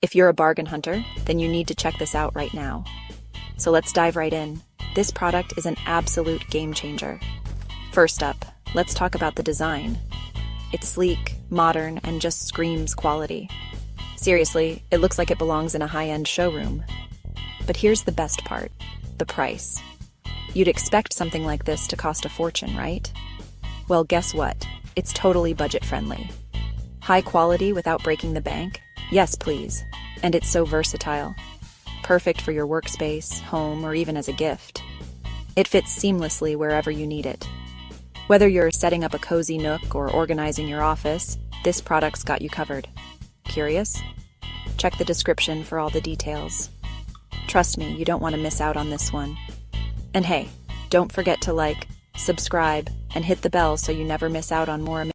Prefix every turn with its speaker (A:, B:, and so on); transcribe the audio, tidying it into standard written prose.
A: If you're a bargain hunter, then you need to check this out right now. So let's dive right in. This product is an absolute game changer. First up, let's talk about the design. It's sleek, modern, and just screams quality. Seriously, it looks like it belongs in a high-end showroom. But here's the best part, the price. You'd expect something like this to cost a fortune, right? Well, guess what? It's totally budget-friendly. High quality without breaking the bank? Yes, please. And it's so versatile. Perfect for your workspace, home, or even as a gift. It fits seamlessly wherever you need it. Whether you're setting up a cozy nook or organizing your office, this product's got you covered. Curious? Check the description for all the details. Trust me, you don't want to miss out on this one. And hey, don't forget to like, subscribe, and hit the bell so you never miss out on more amazing